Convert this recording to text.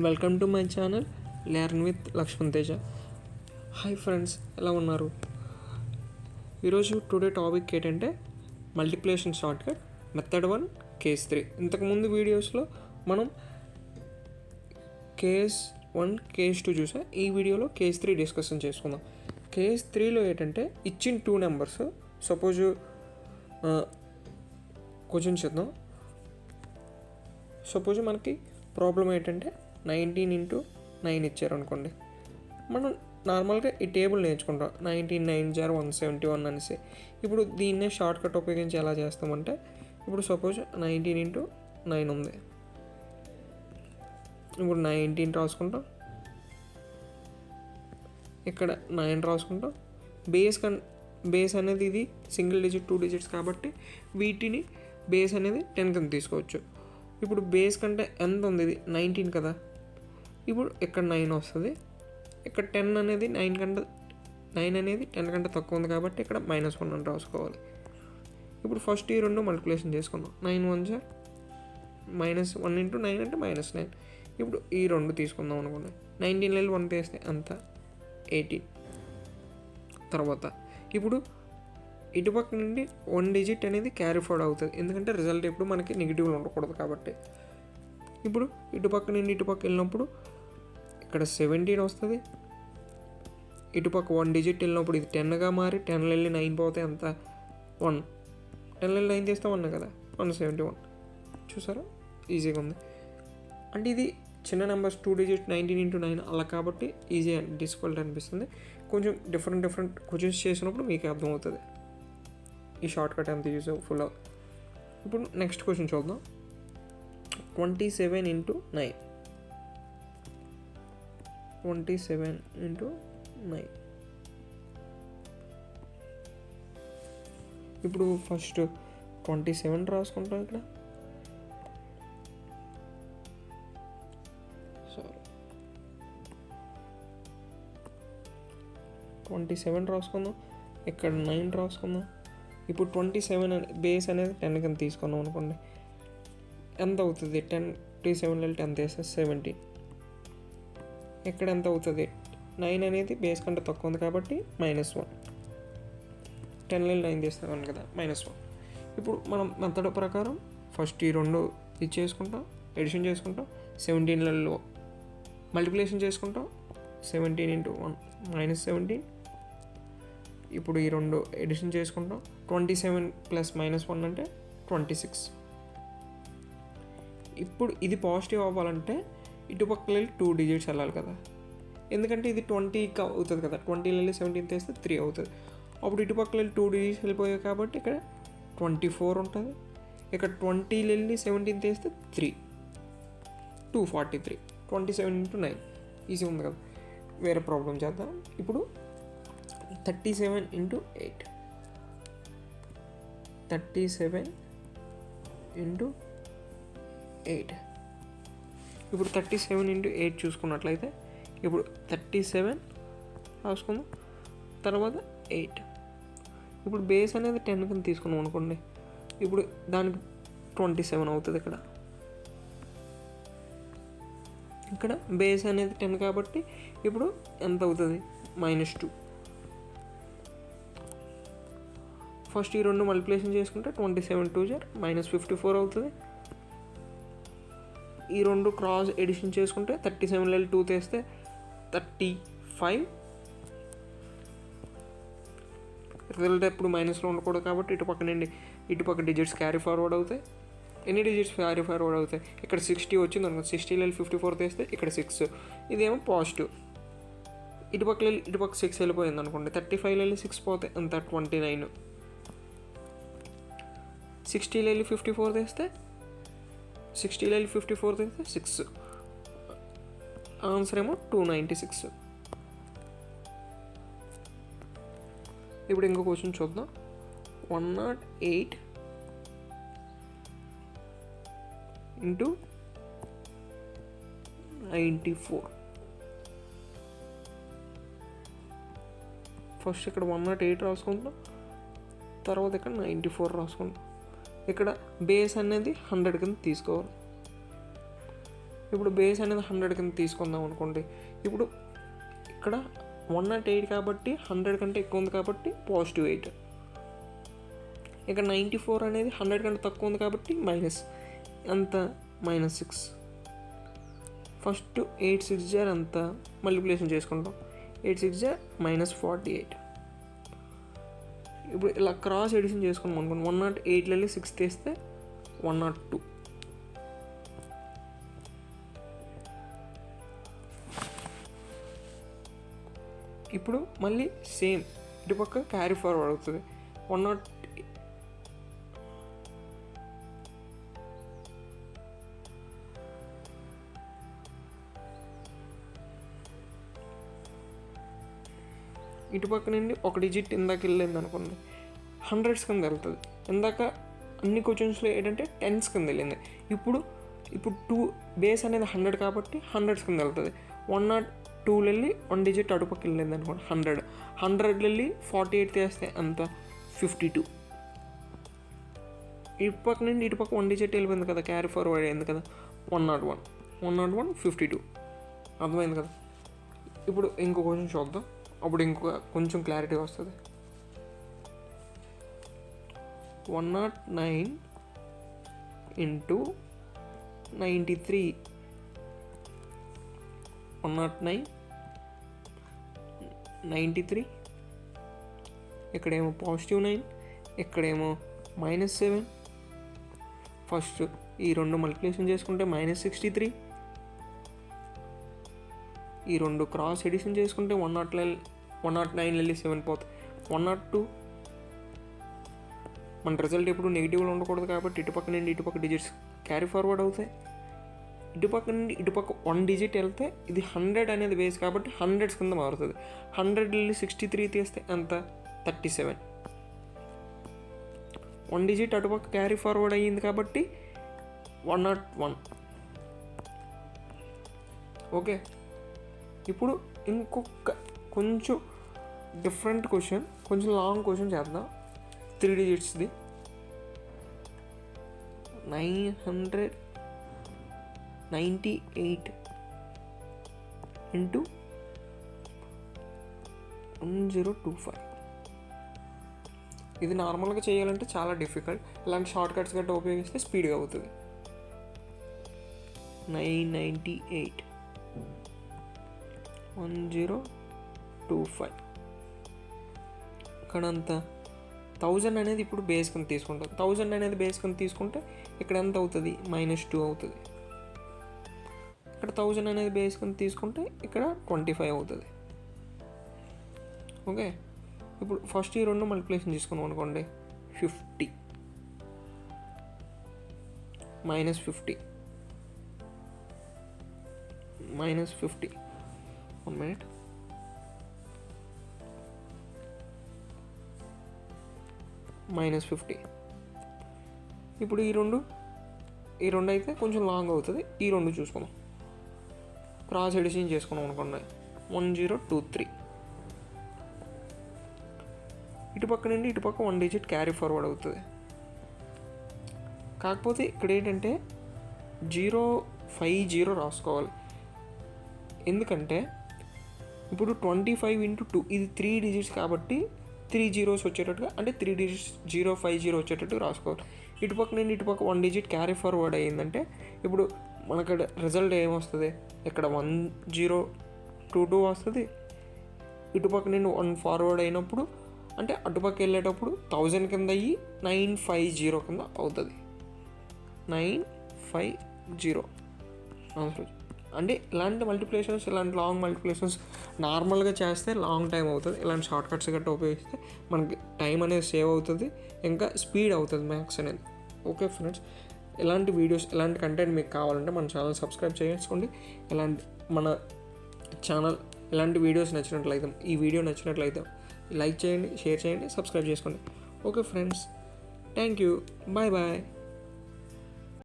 Welcome to my channel learn with Lakshman Teja. Hi friends, ఎలా ఉన్నారు? ఈరోజు టుడే టాపిక్ ఏంటంటే మల్టిప్లికేషన్ షార్ట్కట్ మెథడ్ 1 కేస్ 3. ఇంతకుముందు వీడియోస్లో మనం కేస్ 1 కేస్ 2 చూసాం. ఈ వీడియోలో కేస్ 3 డిస్కషన్ చేసుకుందాం. కేస్ 3లో ఏంటంటే ఇచ్చిన 2 నెంబర్స్, సపోజ్ క్వశ్చన్ చేద్దాం. సపోజ్ మనకి ప్రాబ్లం ఏంటంటే 19 into 9 ఇచ్చారు అనుకోండి. మనం నార్మల్గా ఈ టేబుల్ నేర్చుకుంటాం, 19 9 × 171 అనేసి. ఇప్పుడు దీన్నే షార్ట్ కట్ ఉపయోగించి ఎలా చేస్తామంటే, ఇప్పుడు సపోజ్ 19 into 9 ఉంది. ఇప్పుడు 19 రాసుకుంటాం, ఇక్కడ 9 రాసుకుంటాం. బేస్ అనేది ఇది సింగిల్ డిజిట్ 2 digits కాబట్టి వీటిని బేస్ అనేది 10 కింద తీసుకోవచ్చు. ఇప్పుడు బేస్ కంటే ఎంత ఉంది, ఇది 19 కదా. ఇప్పుడు ఇక్కడ 9 వస్తుంది, ఇక్కడ 10 అనేది 9 అనేది 10 కంటే తక్కువ ఉంది కాబట్టి ఇక్కడ -1 అని రాసుకోవాలి. ఇప్పుడు ఫస్ట్ ఈ రెండు మల్టిప్లికేషన్ చేసుకుందాం. 9 1 × -1 × 9 అంటే -9. ఇప్పుడు ఈ రెండు తీసుకుందాం అనుకోండి. 19 1 తీస్తే అంత 18. తర్వాత ఇప్పుడు ఇటుపక్క నుండి 1 digit అనేది క్యారీ ఫార్వర్డ్ అవుతుంది, ఎందుకంటే రిజల్ట్ ఎప్పుడు మనకి నెగిటివ్లో ఉండకూడదు కాబట్టి. ఇప్పుడు ఇటుపక్క నుండి ఇటుపక్క వెళ్ళినప్పుడు ఇక్కడ 17 వస్తుంది. ఇటుపక్క 1 digit వెళ్ళినప్పుడు ఇది 10గా మారి 10 వెళ్ళి 9 పోతే అంత 1. 10 వెళ్ళి 9 తీస్తే 1 కదా, 171. చూసారా, ఈజీగా ఉంది. అంటే ఇది చిన్న నెంబర్స్ 2 digit 19 into 9 అలా కాబట్టి ఈజీ డిఫికల్ట్ అనిపిస్తుంది. కొంచెం డిఫరెంట్ క్వశ్చన్స్ చేసినప్పుడు మీకు అర్థమవుతుంది ఈ షార్ట్ కట్ ఎంత యూజ్ఫుల్. ఇప్పుడు నెక్స్ట్ క్వశ్చన్ చూద్దాం. 27 into 9. 27 into 9. ఇప్పుడు ఫస్ట్ 27 రాసుకుంటాం. ఇక్కడ 27 రాసుకుందాం, ఇక్కడ 9 రాసుకుందాం. ఇప్పుడు 27 బేస్ అనేది 10 కింద తీసుకున్నాం అనుకోండి. ఎంత అవుతుంది? 27 10 తీస్తే 17. ఇక్కడ ఎంత అవుతుంది? 9 అనేది బేస్ కంటే తక్కువ ఉంది కాబట్టి -1. 10 9 తీస్తే 1 కదా, -1. ఇప్పుడు మనం మెథడ్ ప్రకారం ఫస్ట్ ఈ రెండు ఇది చేసుకుంటాం, ఎడిషన్ చేసుకుంటాం. 17 మల్టిప్లికేషన్ చేసుకుంటాం. 17 into 1 -17. ఇప్పుడు ఈ రెండు ఎడిషన్ చేసుకుంటాం. 27 + -1 అంటే 26. ఇప్పుడు ఇది పాజిటివ్ అవ్వాలంటే ఇటుపక్క వెళ్ళి 2 digits వెళ్ళాలి కదా, ఎందుకంటే ఇది 20 అవుతుంది కదా. 20 వెళ్ళి 17 తీస్తే 3 అవుతుంది. అప్పుడు ఇటుపక్క వెళ్ళి 2 digits వెళ్ళిపోయాయి కాబట్టి ఇక్కడ 24 ఉంటుంది. ఇక్కడ 20 వెళ్ళి 17 తీస్తే 3, 243. 27 into 9 ఈజీ ఉంది కదా. వేరే ప్రాబ్లం చేద్దాం. ఇప్పుడు 37 into 8. 37 into 8. ఇప్పుడు 37 into 8 చూసుకున్నట్లయితే ఇప్పుడు 37 రాసుకుందాం, తర్వాత 8. ఇప్పుడు బేస్ అనేది 10 కింద తీసుకున్నాం అనుకోండి. ఇప్పుడు దానికి 27 అవుతుంది. ఇక్కడ బేస్ అనేది 10 కాబట్టి ఇప్పుడు ఎంత అవుతుంది? -2. ఫస్ట్ ఈ రెండు మల్టిప్లికేషన్ చేసుకుంటే 27 2 × -54 అవుతుంది. ఈ రెండు క్రాస్ ఎడిషన్ చేసుకుంటే 37 2 తీస్తే 35. రిజల్ట్ ఎప్పుడు మైనస్లో ఉండకూడదు కాబట్టి ఇటుపక్క డిజిట్స్ క్యారీ ఫార్వర్డ్ అవుతాయి. ఎన్ని డిజిట్స్ క్యారీ ఫార్వర్డ్ అవుతాయి? ఇక్కడ 60 వచ్చింది అనుకో, 60 54 తీస్తే ఇక్కడ 6. ఇదేమో పాజిటివ్. ఇటుపక్క 6 వెళ్ళిపోయింది అనుకోండి. 35 6 పోతే అంత 29. 60 54 తీస్తే 6. ఆన్సర్ ఏమో 296. ఇప్పుడు ఇంకో క్వశ్చన్ చూద్దాం. 108 into 94. ఫస్ట్ ఇక్కడ 108 రాసుకుంటాం, తర్వాత ఇక్కడ 94 రాసుకుంటాం. ఇక్కడ బేస్ అనేది 100 కింద తీసుకోవాలి. ఇప్పుడు బేస్ అనేది 100 కింద తీసుకుందాం అనుకోండి. ఇప్పుడు ఇక్కడ 108 కాబట్టి 100 కంటే ఎక్కువ ఉంది కాబట్టి +8. ఇక్కడ 94 అనేది 100 కంటే తక్కువ ఉంది కాబట్టి మైనస్ ఎంత -6. ఫస్ట్ 8 6 జార్ అంత మల్టిప్లికేషన్ చేసుకుంటాం. 8 6 జార్ -48. ఇప్పుడు ఇలా క్రాస్ ఎడిషన్ చేసుకున్నాం అనుకోండి. 108 6 తీస్తే 102. ఇప్పుడు మళ్ళీ సేమ్ ఇటుపక్క క్యారీ ఫార్వర్డ్ అవుతుంది. 108 ఇటుపక్క నుండి ఒక డిజిట్ ఇందాక వెళ్ళింది అనుకోండి, 100s కింద వెళ్తుంది. ఇందాక అన్ని క్వశ్చన్స్లో ఏంటంటే 10s కింద వెళ్ళింది. ఇప్పుడు 2 బేస్ అనేది 100 కాబట్టి 100s కింద వెళ్తుంది. 102 వెళ్ళి 1 డిజిట్ అటుపక్క వెళ్ళింది అనుకోండి 100 వెళ్ళి 48 తీస్తే అంత 52. ఇటుపక్క నుండి ఇటుపక్క 1 డిజిట్ వెళ్ళిపోయింది కదా, క్యారీ ఫార్వర్డ్ అయింది కదా, 101 52. అర్థమైంది కదా. ఇప్పుడు ఇంకో క్వశ్చన్ చూద్దాం, అప్పుడు ఇంకో కొంచెం క్లారిటీ వస్తుంది. 109 ఇంటూ 93. 109 93. ఇక్కడేమో +9, ఇక్కడేమో -7. ఫస్ట్ ఈ రెండు మల్టిప్లికేషన్ చేసుకుంటే -63. ఈ రెండు క్రాస్ ఎడిషన్ చేసుకుంటే 109 వెళ్ళి 7 పోతుంది. 102. మన రిజల్ట్ ఎప్పుడు నెగిటివ్లో ఉండకూడదు కాబట్టి ఇటుపక్క నుండి ఇటుపక్క డిజిట్స్ క్యారీ ఫార్వర్డ్ అవుతాయి. ఇటుపక్క నుండి ఇటుపక్క 1 డిజిట్ వెళ్తే ఇది 100 అనేది బేస్ కాబట్టి 100s కింద మారుతుంది. 100 వెళ్ళి 63 తీస్తే ఎంత 37. 1 డిజిట్ అటుపక్క క్యారీ ఫార్వర్డ్ అయ్యింది కాబట్టి 101. ఓకే. ఇప్పుడు ఇంకొక కొంచెం డిఫరెంట్ క్వశ్చన్, కొంచెం లాంగ్ క్వశ్చన్ చేద్దాం. 3 డిజిట్స్ది 998 ఇంటూ 1025. ఇది నార్మల్గా చేయాలంటే చాలా డిఫికల్ట్. ఇలాంటి షార్ట్ కట్స్ గట్రా ఉపయోగిస్తే స్పీడ్గా అవుతుంది. 998 1025. ఇక్కడ అంత 1000 అనేది ఇప్పుడు బేస్ కింద తీసుకుంటాం. 1000 అనేది బేస్ కింద తీసుకుంటే ఇక్కడ ఎంత అవుతుంది, -2 అవుతుంది. ఇక్కడ 1000 అనేది బేస్ కింద తీసుకుంటే ఇక్కడ 25 అవుతుంది. ఓకే. ఇప్పుడు ఫస్ట్ ఈ రెండు మల్టిప్లికేషన్ తీసుకున్నాం అనుకోండి, 50 -50 -50. 1 minute. -50. ఇప్పుడు ఈ రెండు అయితే కొంచెం లాంగ్ అవుతుంది. ఈ రెండు చూసుకుందాం. క్రాస్ ఎడిషన్ చేసుకున్నాం అనుకోండి, 1023. ఇటుపక్క నుండి ఇటుపక్క 1 డిజిట్ క్యారీ ఫార్వర్డ్ అవుతుంది. కాకపోతే ఇక్కడ ఏంటంటే 050 రాసుకోవాలి. ఎందుకంటే ఇప్పుడు 25 × 2 ఇది 3 డిజిట్స్ కాబట్టి 3 zeros వచ్చేటట్టుగా, అంటే 3 digits 050 వచ్చేటట్టు రాసుకోవాలి. ఇటుపక్క నుండి ఇటుపక్క 1 డిజిట్ క్యారీ ఫార్వర్డ్ అయ్యిందంటే ఇప్పుడు మనకు రిజల్ట్ ఏమొస్తుంది, ఇక్కడ 1022 వస్తుంది. ఇటుపక్క నుండి 1 ఫార్వర్డ్ అయినప్పుడు అంటే అటుపక్క వెళ్ళేటప్పుడు 1000 కింద అయ్యి 950 కింద అవుతుంది. 950 ఆన్సర్. అంటే ఇలాంటి మల్టిప్లికేషన్స్, ఇలాంటి లాంగ్ మల్టిప్లికేషన్స్ నార్మల్గా చేస్తే లాంగ్ టైం అవుతుంది. ఇలాంటి షార్ట్ కట్స్ గట్రా ఉపయోగిస్తే మనకి టైం అనేది సేవ్ అవుతుంది, ఇంకా స్పీడ్ అవుతుంది మ్యాథ్స్ అనేది. ఓకే ఫ్రెండ్స్, ఇలాంటి వీడియోస్, ఇలాంటి కంటెంట్ మీకు కావాలంటే మన ఛానల్ సబ్స్క్రైబ్ చేసుకోండి. మన ఛానల్ ఇలాంటి వీడియోస్ నచ్చినట్లయితే, ఈ వీడియో నచ్చినట్లయితే లైక్ చేయండి, షేర్ చేయండి, సబ్స్క్రైబ్ చేసుకోండి. Okay friends, thank you, bye bye.